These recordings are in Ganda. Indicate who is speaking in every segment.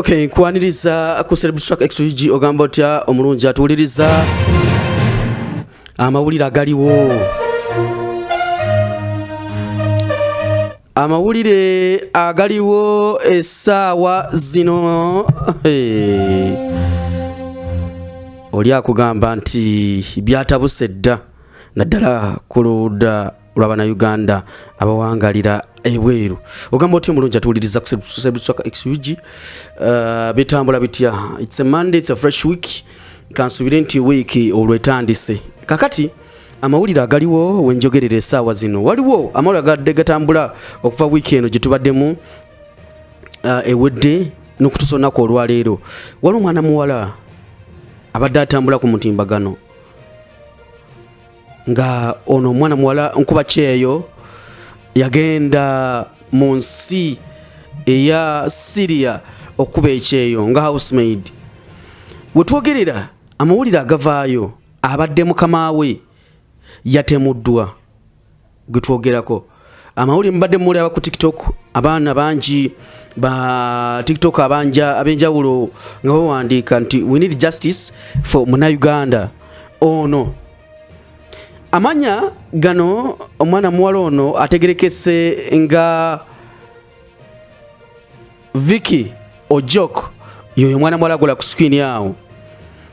Speaker 1: Okay, kwaniriza ku Celebrity XUG ogamba otya omulungi atuuliriza amawulire agaliwo. Amawulire agaliwo essaawa zino. Oli akugamba nti byatabuse dda naddala ku ludda lw'Abannayuganda abawangalira ebweru. Ogamba otya omulungi atuuliriza ku Celebrity XUG bitambula bitya? It's a Monday, it's a fresh week. Kansubire nti week olwetandise. Kakati amawulire agaliwo wenjogerera essaawa zino. Waliwo amawulire agadde gatambula okuva wiiki eno gye tubaddemu ewedde n'okutusonako olwaleero. Waliwo omwana muwala abadde atambula ku mutimbagano nga ono omwana muwala nkuba kyeyo yagenda mu nsi eya Syria okuba ekyeyo nga housemaid. Wetwogerera amawulire agavaayo abadde Mukamawe yatemuddwa gwetwogerako. Amawulire mbadde mulaba ku TikTok, abaana bangi ba TikTok ab'enjawulo nga bawandiika nti we need justice for Munnayuganda ono. Amanya gano omwana muwala ono ategerekese nga Vicky Ojok, yoyo mwana muwala agola ku screen yawo.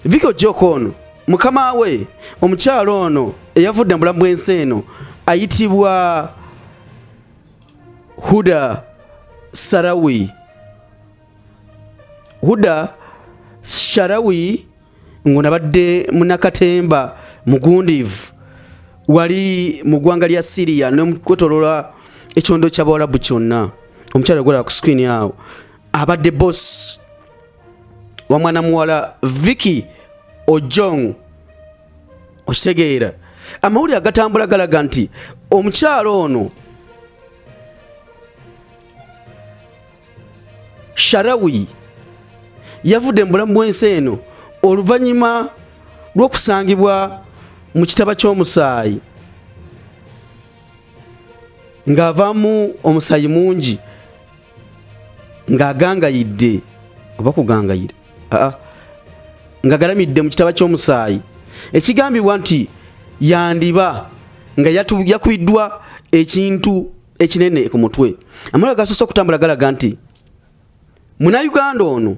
Speaker 1: Vicky Ojok ono Mukamawe omukyalo ono eyavudde mu bulamu bw'ensi eno ayitibwa Huda Sarawi. Huda Sarawi ng'ono abadde munnakatemba mugundiivu wali mu Gwanga lya Syria n'okwetoloola ekyondo ky'Abawarabu kyonna. Omukyala agola ku screen yawo abadde boss wa mwana muwala Vicky Ojong. Okitegeera amawulire agatambula galaga nti omukyalo ono Sharawi yavudde mu bulamu bw'ensi eno oluvannyuma lw'okusangibwa mu kitaba ky'omusaayi ng'avaamu omusaayi mungi ng'agangayidde oba kugangayira ng'agalamidde mu kitaba ky'omusaayi. Ekigambibwa nti yandiba nga yakubiddwa ekintu ekinene ku mutwe. Amawulire gasoose okutambula galaga nti Munnayuganda ono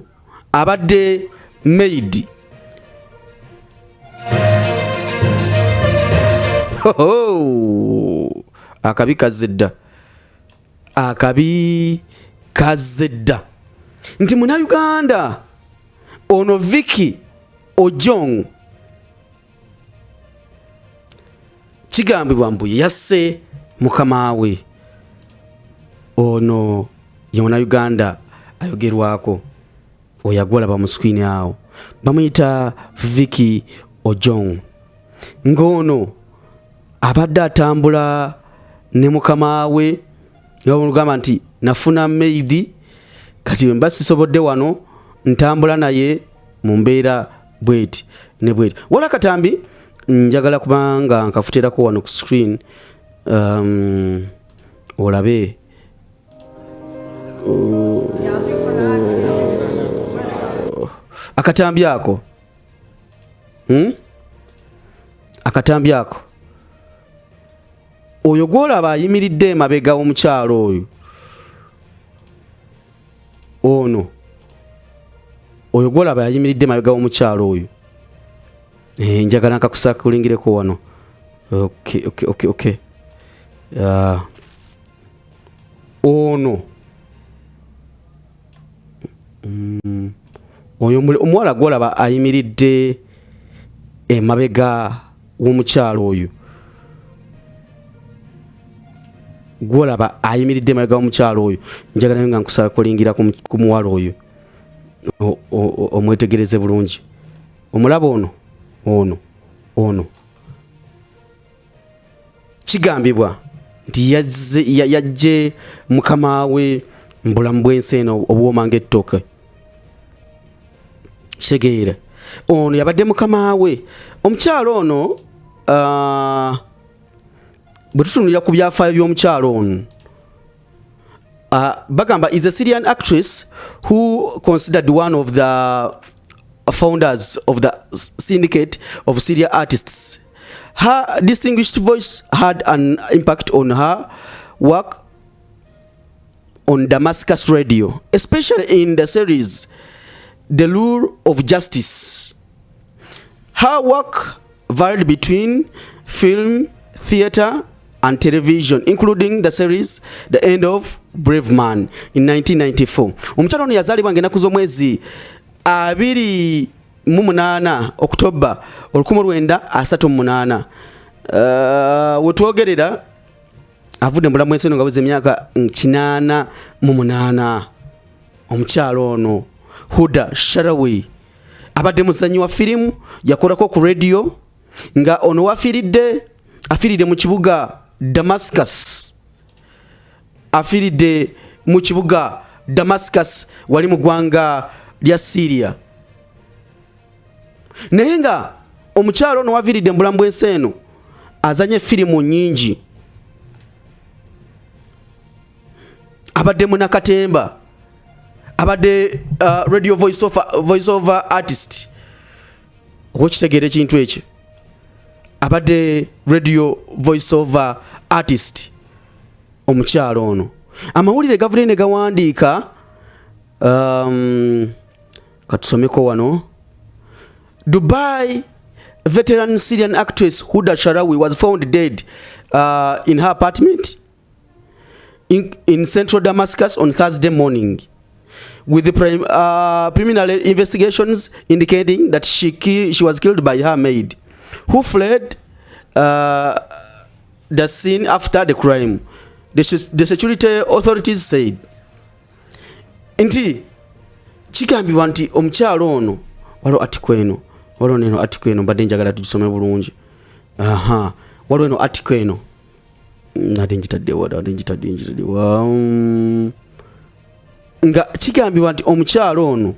Speaker 1: abadde maid. Akabi kazze dda. Akabi kazze dda. Nti Munnayuganda ono Vicky Ojong kigambibwa mbu Eyasse Mukamawe ono ye Munnayuganda ayogerwako oyagwalaba mu screen awo bamuyita Vicky Ojong. Ng'ono abadde atambula ne Mukamawe nga bamugamba nti nafuna maid kati mba sisobodde wano ntambula naye mu mbeera bweti ne bweti. Wala katambi njagala kubanga nkafutirako wano ku screen olabe akatambi ako akatambi ako oyo gwolaba ayimiridde emabega w'omukyalo oyo ono oyo gwolaba ayimiridde emabega w'omukyalo oyo njagala nkakusakulingireko wano. Okay. Ono oyo omuwala gwolaba ayimiridde emabega w'omukyalo oyo gwolaba ayimiridde emabega w'omukyalo oyo njagala nga nkusakulingira ku muwala oyo omwetegereze bulungi. Omulaba ono kigambibwa nti yajje Mukamawe mu bulamu bw'ensi eno obwoma ng'ettooke. Kitegeera ono yabadde Mukamawe. Omukyalo ono bwe tutunulira ku byafaayo by'omukyalo ono Bagamba is a Syrian actress who considered one of the founders of the syndicate of Syria artists. Her distinguished voice had an impact on her work on Damascus radio, especially in the series The Lure of Justice. Her work varied between film, theater, and television, including the series The End of Brave Man in 1994. Omukyala ono yazaalibwa ng'ennaku z'omwezi 28 October 1938. Wetwogerera avudde mu bulamu ensi eno nga aweza emyaka 88. Omukyala ono Huda Sharawi abadde muzannyi wa firimu, yakolako ku radio nga ono afiiridde mu kibuga Damascus. Afiiridde mu kibuga Damascus wali mu ggwanga lya Syria. Naye nga omukyalo ono waviiridde mu bulamu bw'ensi eno azanye firimu nnyingi. Abadde munakatemba, abadde radio voice over artist. Okitegeera ekintu ekyo. Abadde radio voice over artist omukyalo ono. Amawulire gavudde ne gawandiika katusomeko wano. Dubai veteran Syrian actress Huda Sharawi was found dead in her apartment in central Damascus on Thursday morning, with the preliminary investigations indicating that she was killed by her maid, who fled the scene after the crime, the security authorities said. Nti kigambibwa nti omukyalo ono waliwo atiko eno mbadde njagala tugisome bulungi. Waliwo eno atiko eno nadde njitaddewa nga kigambibwa nti omukyalo ono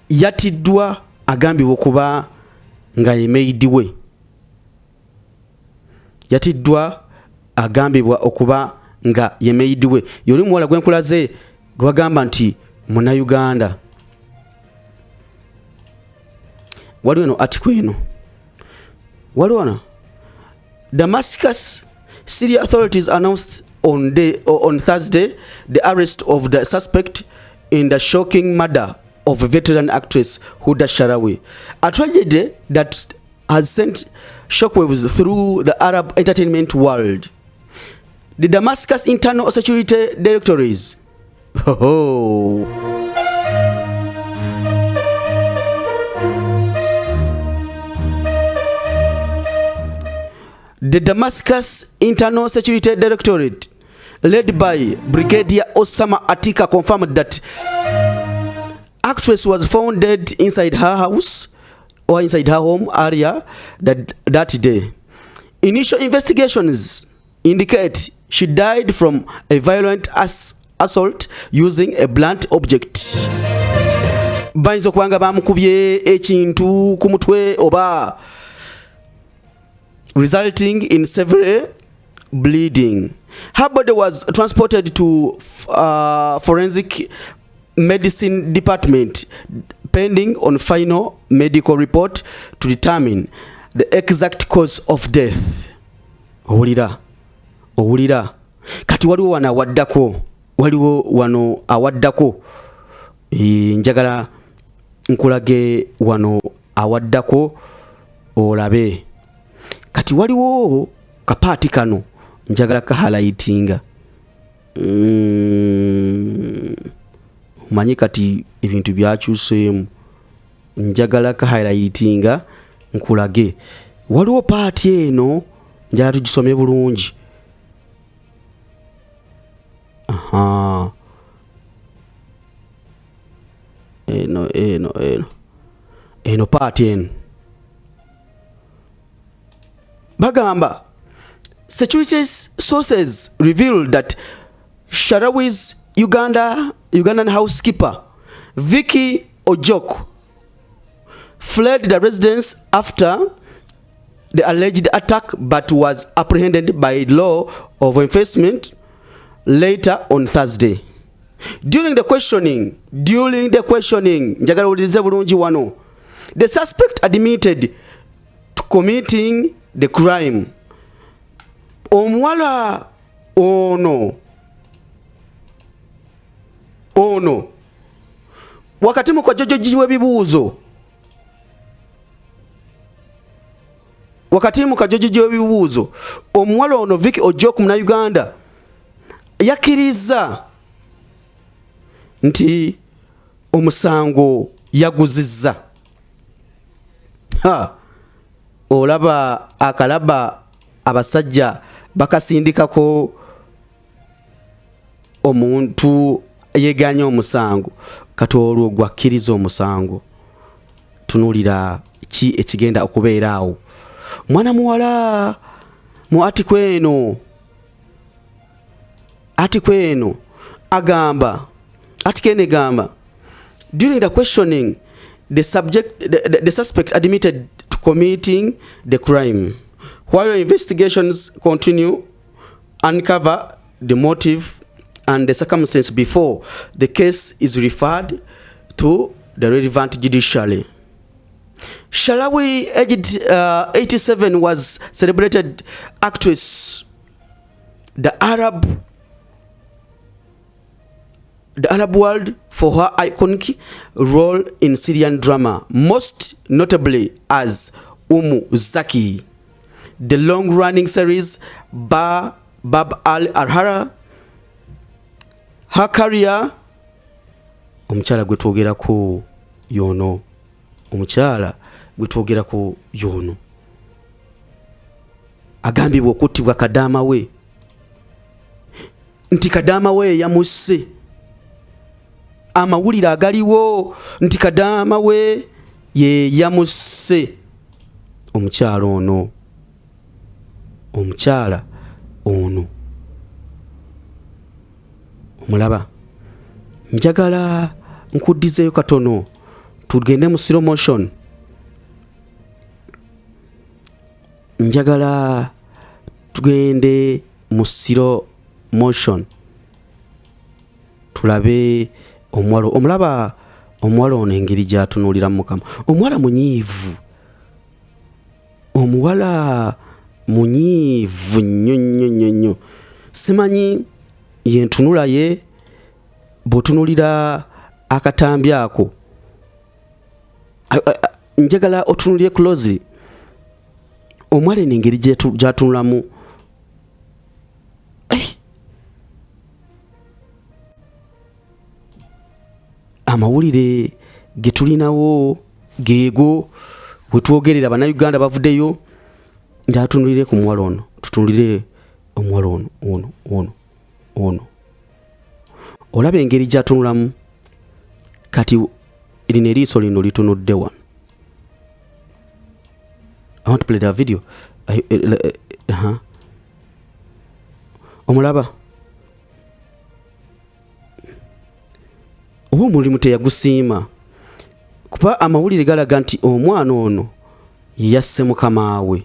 Speaker 1: yatiddwa, agambibwa okuba nga yemeyidiwe. Yatiddwa agambibwa okuba nga yemeyidiwe. Yoli muwala gwenkulaze gwe bagamba nti muna Uganda. Waliwo eno article eno. Waliwo na Damascus, Syria authorities announced on Thursday the arrest of the suspect in the shocking murder of veteran actress Huda Sharawi, a tragedy that has sent shockwaves through the Arab entertainment world. The Damascus Internal Security Directories The Damascus Internal Security Directorate, led by Brigadier Osama Atika, confirmed that actress was found dead inside her house or inside her home area that day. Initial investigations indicate she died from a violent assault using a blunt object. Bayinza okubanga bamukubye ekintu ku mutwe oba, resulting in severe bleeding. Her body was transported to forensic medicine department pending on final medical report to determine the exact cause of death. Owulira kati waliwo wano awaddako njagala nkulage wano awaddako olabe. Kati waliwo kapaati kano njagala kahalayitinga. Manyi kati ebintu byakyuseemu, njagala kahalayitinga nkulage. Waliwo paati eno njagala tugisome bulungi. Eno paati eno bagamba security sources revealed that Sharawi's Ugandan housekeeper Vicky Ojok fled the residence after the alleged attack but was apprehended by law of enforcement later on Thursday. During the questioning, njagala ulize bulungi wano, the suspect admitted to committing the crime. Omuwala ono wakati mu kajojojiwe ebibuuzo, omuwala ono Vicky Ojoku na Uganda yakiriza nti omusango yaguzizza. Olaba akalaba abasajja bakasindikako omuntu yeganya omusango, kati olwo gwakkiriza omusango. Tunulira ki ekigenda okubeera awo. Mwana muwala mu atikweno agamba, atikene gamba, during the questioning the suspect admitted to committing the crime. While investigations continue, uncover the motive and the circumstance before the case is referred to the relevant judiciary. Shalawi, aged 87, was celebrated actress, the Arab world for her iconic role in Syrian drama, most notably as Zaki, the long-running series Bab al-Arhara. Her career, omukyala gwe twogerako yono, agambibwa okuttibwa Kadama we, nti Kadama we yamuse. Amawulire agaliwo nti Kadama we ye yamuse omukyala ono. Omulaba, njagala nkuddizeyo katono tugende mu slow motion. Njagala tugende mu slow motion tulabe omwalo. Omulaba omuwala ono engeri gy'atunuulira Mukama. Omuwala munyiivu nnyo. Simanyi yentunula ye bw'otunuulira akatambi ako. Njagala otunulire closely. Omwala eno engeri gy'atunulamu. Amawulire ge tulinawo geego bwe twogerera bannayuganda bavuddeyo. Njatunulire ku muwala ono, tutunulire omuwala ono. Olaba engeri gy'atunulamu. Kati lino eriiso lino litunudde wano. I want to play that video. Omulaba, oba omulimu teyagusiima, kuba amawulire galaga nti omwana ono yasse Mukamawe.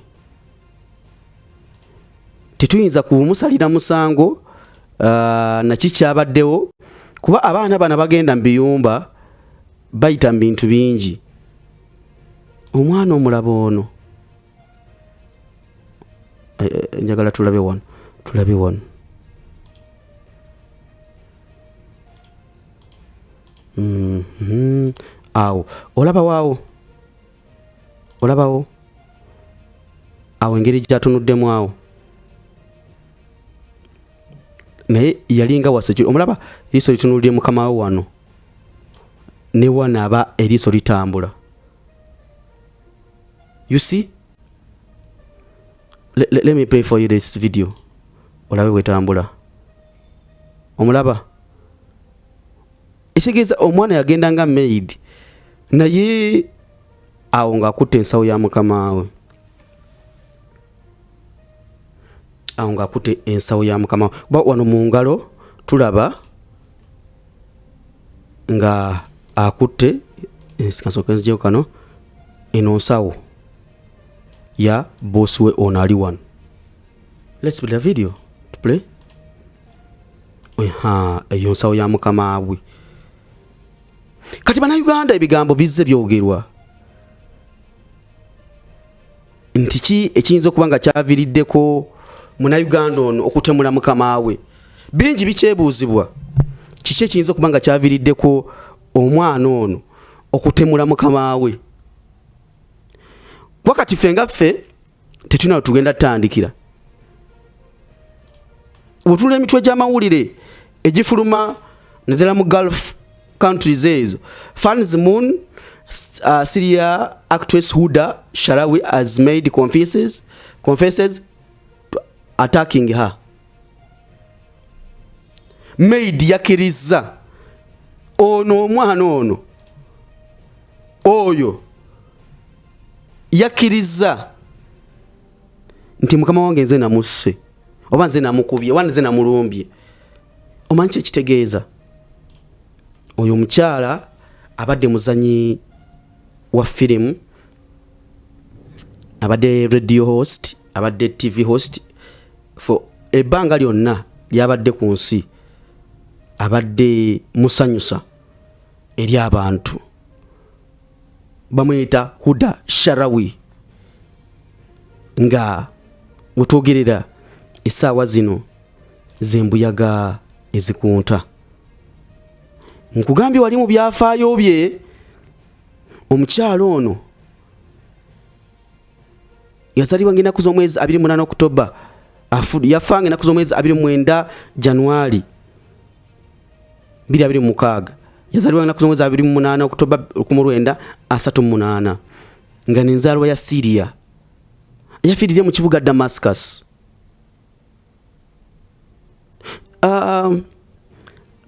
Speaker 1: Tetuyinza kumusalira musango naki kyabaddewo, kuba abaana bana bagenda mu biyumba bayita mu bintu bingi. Omwana omulaba ono, njagala tulabe wano. Awo olabawo awo engeri gy'atunuddemu awo. Naye yalinga wase. Omulaba eriiso litunulire Mukamawe wano, ne wanaba eriiso litambula. You see? Let me play for you this video. Olabe wetambula. Omulaba, ekitegeeza omwana yagenda nga maid, naye awo ng'akutte ensawo ya Mukamawe. Kuba wano mu ngalo tulaba nga akutte ensikansokenzijeo kano eno nsawo. ya boss we ono ali wano. Let's play the video to play. Eyo nsawo ya Mukamawe. Kati bannayuganda ebigambo bizze byogerwa nti ki ekiyinza okuba nga kyaviiriddeko munnayuganda ono okutemula Mukamawe. Bingi bikyebuuzibwa. Kiki ekiyinza okuba nga kyaviiriddeko omwana ono okutemula Mukamawe? Wakati ffe nga ffe tetulina we tugenda tutandikira. Otunula emitwe gy'amawulire egifuluma naddala mu Gulf countries ezo. Fans Moon Syria actress Huda Sharawi has made confesses to attacking her. Maid yakiriza ono omwana ono oyo yakiriza nti mukama wange nze namuse oba nze namukubye oba nze namulumbye. Omanyi ekitegeeza oyo mukyala abadde muzanyi wa firimu, abadde radio host, abadde TV host for ebbanga lyonna lyabadde ku nsi, abadde musanyusa eri abantu. Bamuyita Huda Sharawi nga wetwogerera essaawa zino zembuyaga ezikunta. Nkugambye wali mu byafaayo bye omukyalo ono yazalibwa ng'ennaku z'omwezi 28 Oktoba, yafa ng'ennaku z'omwezi 29 Januari 2026. Yazalibwa ng'ennaku z'omwezi 28 Oktoba 1938 nga n'enzaalwa ya Syria. Yafiiridde mu kibuga Damascus.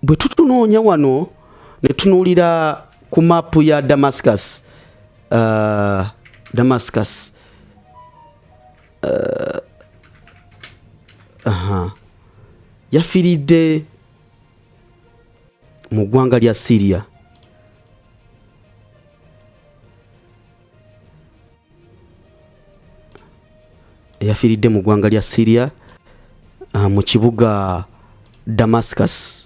Speaker 1: Bwe tutunoonya wano ne tunuulira ku mapu ya Damascus, yafiiridde mu ggwanga lya Syria. Yafiiridde mu ggwanga lya Syria mu kibuga Damascus.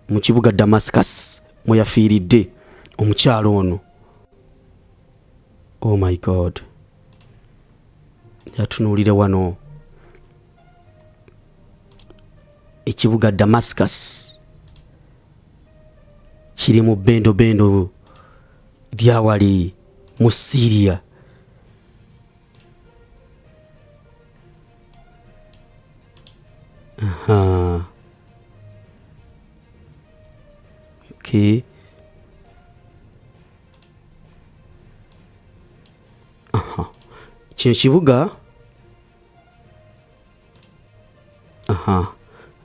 Speaker 1: Mu kibuga Damascus mwe yafiiridde omukyalo ono. Oh my God. Yatunuulira wano ekibuga Damascus kiri mu bendo lyawali mu Syria. Okay. Kino kibuga.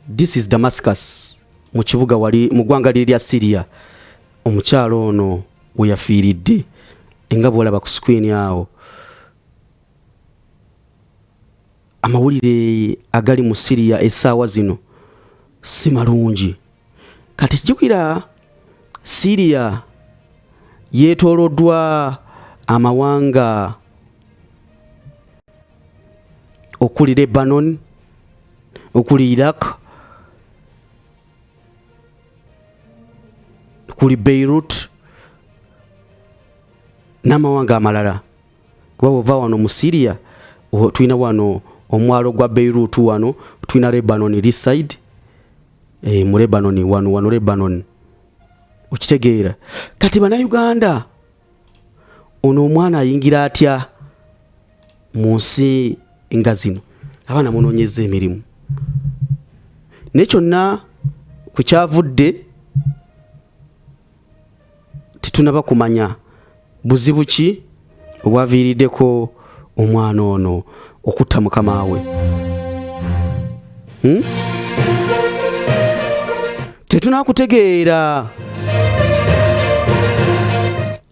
Speaker 1: This is Damascus. Mu kibuga wali mu ggwanga lya Syria. Omukyalo ono we yafiiridde nga bw'olaba ku screen awo. Amawulire agali mu Syria essaawa zino si malungi. Kati kijjukira Syria yeetooloddwa amawanga okuli Lebanon, okuli Iraq, okuli Beirut n'amawanga amalala. Kuba bw'ova wano mu Syria tulina wano omwalo gwa Beirut, wano tulina Lebanon this side, mu Lebanon wano Lebanon. Okitegeera. Kati bannayuganda ono omwana ayingira atya mu nsi nga zino? Abaana munoonyeza emirimu. Ne kyonna ku kyavudde tetunaba kumanya buzibu ki obwaviiriddeko omwana ono okutta Mukamawe. Tetunaba kutegeera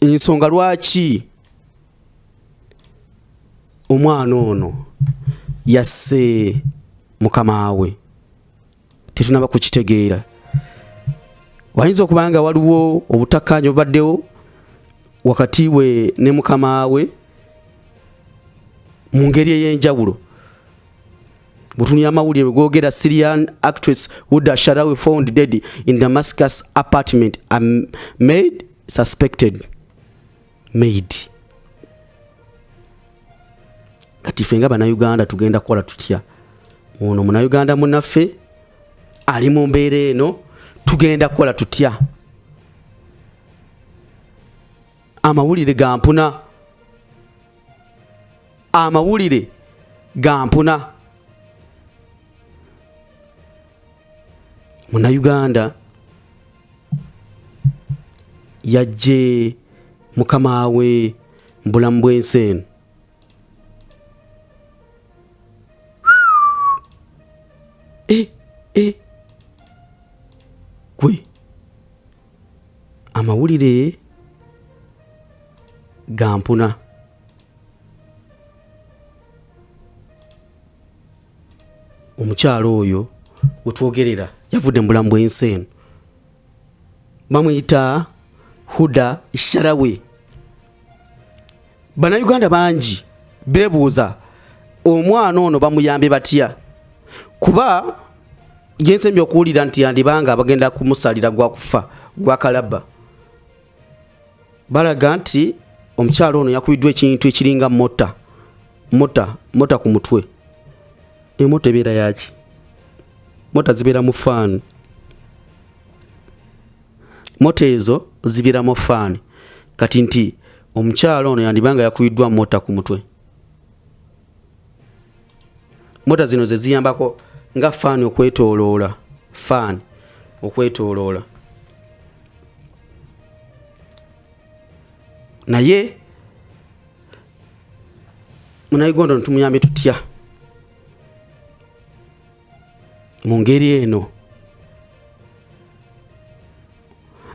Speaker 1: ensonga lwaki omwana ono yasse Mukamawe. Tetunaba kukitegeera. wayinza okubanga waliwo obutakkaanya obaddewo wakati we ne Mukamawe mu ngeri ey'enjawulo. Butunira amawulire gwogera Syrian actress Wuda Sharawi found dead in Damascus apartment, a maid suspected. Maid. Kati fenga bana Uganda tugenda kukola tutya? Ono muna Uganda munaffe ali mu mbeera eno tugenda kukola tutya? Amawulire gampuna. Amawulire gampuna. Muna Uganda yajje Mukamawe mbulamu bw'ensi eno. Gwe amawulire gampuna. Omukyalo oyo wetwogerera yavudde mbulamu bw'ensi eno. Bamuyita Wuda Sharawi. Bannayuganda bangi beebuuza omwana ono bamuyambe batya, kuba gyensemye okuwulira nti yandibanga bagenda kumusalira gwa kufa gwa kalaba. Balaga nti omukyalo ono yakubiddwa ekintu ekiringa mota ku mutwe. Emota ebeera yaki? Mota zibeera mu faani. Mota ezo zibeera mu faani. Kati nti omukyalo ono yandibanga yakubiddwa mota ku mutwe. Mota zino ze ziyambako nga faani okwetooloola. Faani okwetooloola. Naye Munnayuganda ono tumuyambe tutya? Mu ngeri eno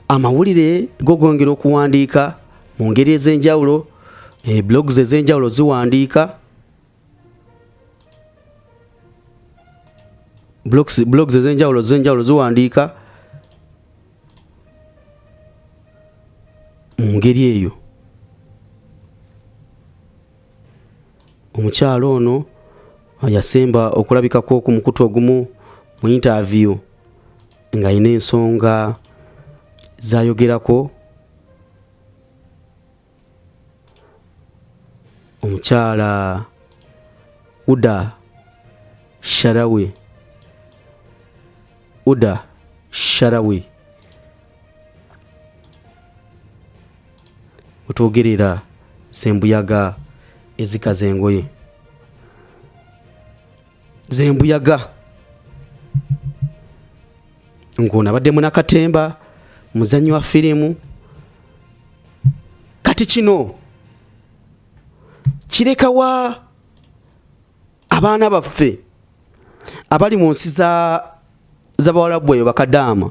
Speaker 1: amawulire gogongera okuwandiika mu ngeri ez'enjawulo, blogs ez'enjawulo ziwandiika, blogs ez'enjawulo ziwandiika mu ngeri eyo. Omukyalo ono yasemba okulabikako ku mukutu ogumu mu interview nga ayina ensonga zayogerako. Omukyala Wuda Sharawi wetwogerera zembuyaga ezikaza engoye. Zembuyaga ng'ono abadde munakatemba muzannyi wa firimu. Kati kino kirekawa abaana baffe abali mu nsi z'Abawarabu eyo Kadama.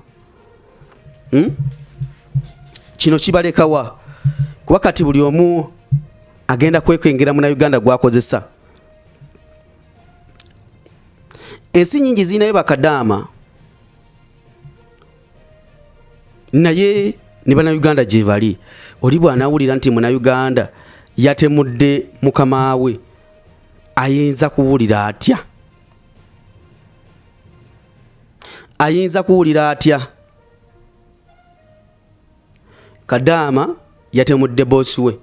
Speaker 1: Kino kibalekawa kuba kati buli omu agenda kwekengera Munnayuganda gwakozesa. Ensi nyingi zirinayo Bakadama, naye ne Bannayuganda gye bali. Oli bw'anaawulira nti Munnayuganda yatemudde Mukamawe ayinza kuwulira atya? Ayinza kuwulira atya? Kadama yatemudde bosi we,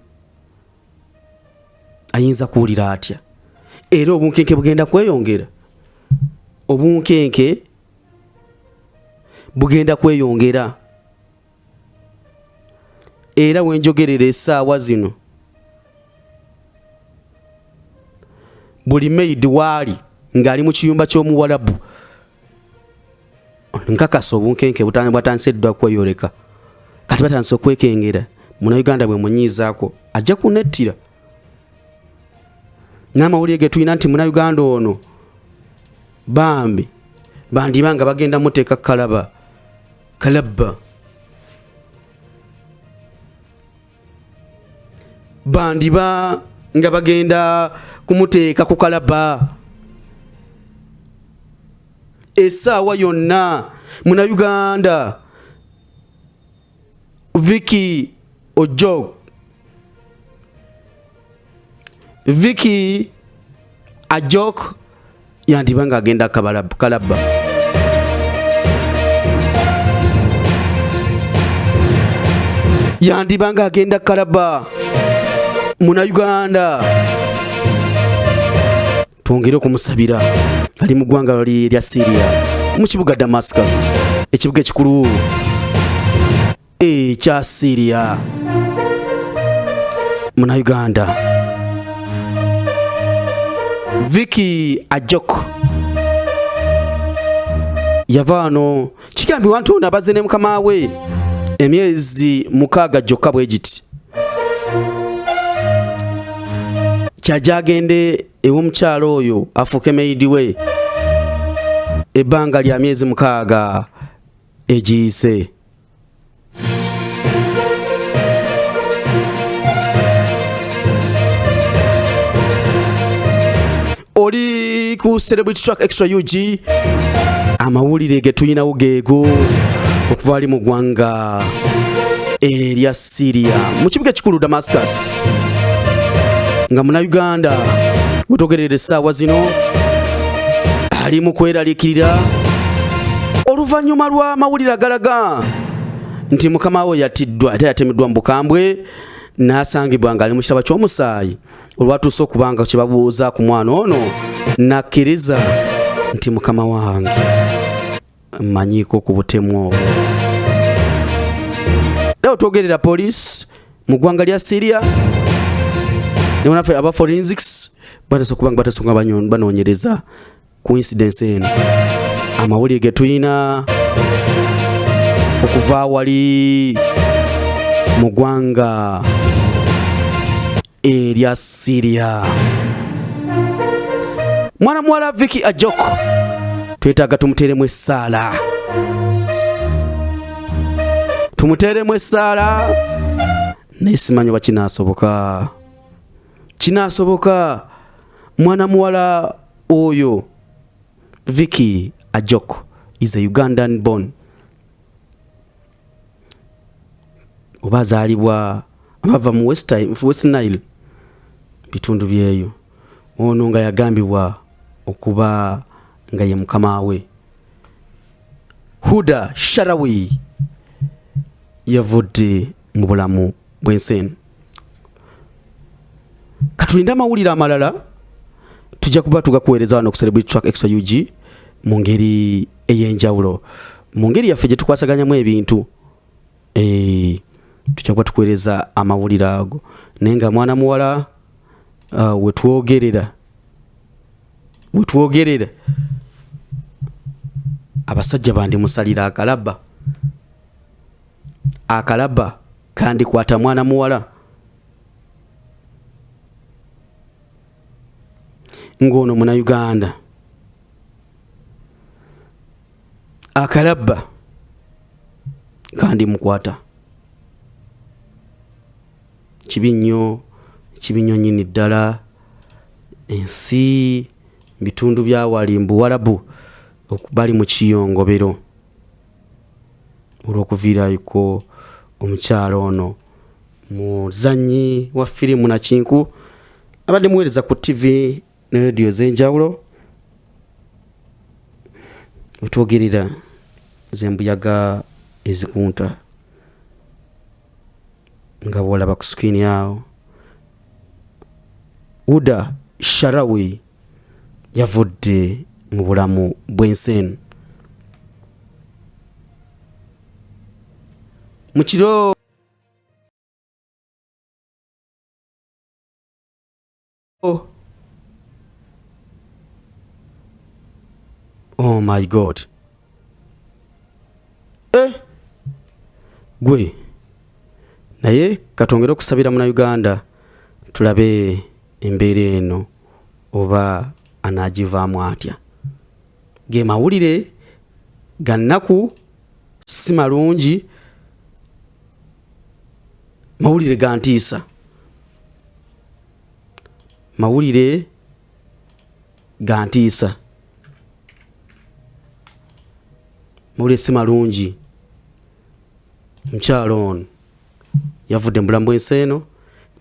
Speaker 1: ayinza kuwulira atya? Era obunkenke bugenda kweyongera. Obunkenke bugenda kweyongera. Era wenjogerera essaawa zino buli maid waali ng'ali mu kiyumba ky'Omuwarabu, nkakasa obunkenke bwatandise ddwa kweyoleka. Kati batandise okwekengera. Munnayuganda bwe munyiizaako ajja kunettira. N'amawulire ge tulina nti Munnayuganda ono bambi bandiba nga bagenda muteeka kalaba bandiba nga bagenda kumuteeka ku kalaba. Essaawa yonna Munnayuganda Vicky Ojok. Vicky Ajok yandibanga agenda kalaba. Yandibanga agenda kalaba muna Uganda. Twongere okumusabira. Ali mu Gwanga lya Syria mu kibuga Damascus, ekibuga ekikulu kya Syria muna Uganda. Vicky Ajok yavano kigambi wantu ono abaze ne Mukamawe emyezi 6 gyokka bwe giti. Kyajagende ew'omukyalo oyo afuuke meidi we ebbanga lya myezi 6 egiyise. Oli ku Celebrity Track Extra UG, amawulire ge tuyinawo geego okuva ali mu Gwanga lya Syria mu kibuga ekikulu Damascus nga muna Uganda wetogerera essaawa zino ali mu kweraliikirira oluvannyuma lw'amawulire agalaga nti Mukamawe yatiddwa ate yatemeddwa mu bukambwe n'asangibwa nga ali mu kitaba ky'omusaayi. Olwatuuse okubanga kye babuuza ku mwana ono n'akkiriza nti Mukama wange mmanyiiko ku butemu obwo. Leo twogerera poliisi mu Gwanga lya Syria ne wanaffe aba forensics batasooka banoonyereza ku incidence eno. Amawulire ge tuyina okuva wali mu Gwanga lya Syria. Mwana muwala Vicky Ajok twetaaga tumuteeremu essaala. Tumuteeremu essaala naye simanyi oba kinaasoboka. Kinaasoboka mwana muwala oyo Vicky Ajok is a Ugandan born. Oba azaalibwa abava mu West Nile bitundu byeyo. Ono nga yagambibwa okuba nga ye Mukamawe. Huda Sharawi yavudde mu bulamu bw'ensi. Katulinda amawulire amalala tujja kuba tugakuweereza wano ku Celebrity Track Extra UG mu ngeri ey'enjawulo, mu ngeri yaffe gye tukwasaganyamu ebintu. Tujja kuba tukuweereza amawulire ago naye nga mwana muwala wetwogerera abasajja bandimusalira akalaba kandi kwata mwana muwala ng'ono muna Uganda. Akalaba kandi mukwata kibinyo nyini ddala. Ensi bitundu bya wali mbuwalabu okubali mu kiyongobero olw'okuviirayiko omukyalo ono muzannyi wa firimu nakinku abadde muweereza ku TV ne radio ez'enjawulo. Otwogerera z'embuyaga ezikunta nga bw'olaba ku screen yawo. Huda Sharawi yavudde mu bulamu bw'ensi mu kiro oh my God. Gwe naye katongera okusabira muna Uganda tulabe embeera eno oba anaagivaamu atya. Ge mawulire ga nnaku si malungi, mawulire ga ntiisa, mawulire ga ntiisa, mawulire si malungi. Mukyalo ono yavudde mbulamu bw'ensi eno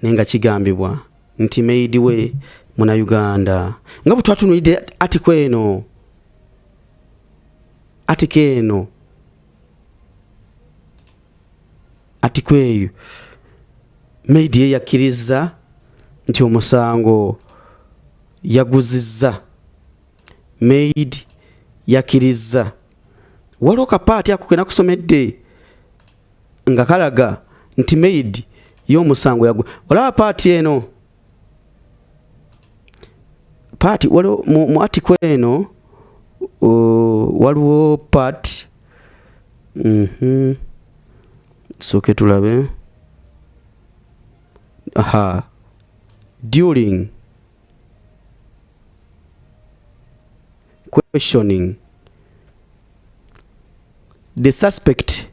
Speaker 1: nenga kigambibwa nti made we muna Uganda nga bwe twatunuulidde article eno eyo made ye yakkiriza nti omusango yaguzizza made yakkiriza waliwo kapaati ako kena kusomedde nga kalaga nti made y'omusango olaba paati eno paati waliwo mu article eno waliwo paati soke tulabe during questioning the suspect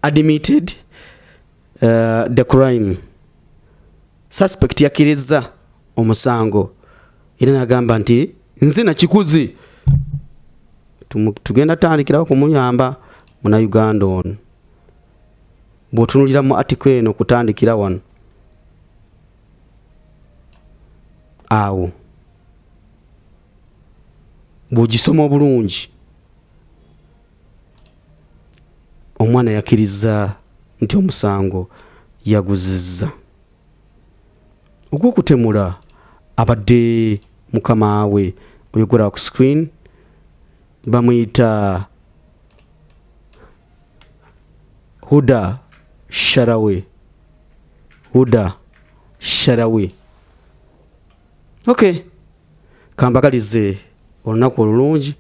Speaker 1: admitted the crime. Suspect yakkiriza omusango era nagamba nti nze nakikuzi tugenda tandikirawo kumuyamba muna Uganda ono bw'otunulira mu article eno kutandikira wano awo bw'ogisoma obulungi omwana yakkiriza nti omusango yaguzizza ogw'okutemula abadde Mukamawe oyogera ku screen bamuyita Huda Sharawe. Okay, kambagalize olunaku olulungi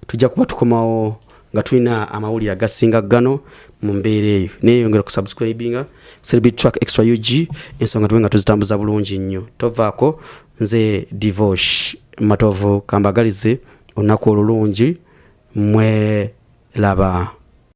Speaker 1: tujja kuba tukomawo nga tulina amawulire agasinga gano mu mbeera eyo neeyongera ku subscribinga Celebrity Track Extra UG ensonga tuwe nga tuzitambuza bulungi nnyo tovaako nze Divosh Matovu kambagalize olunaku olulungi mwe laba.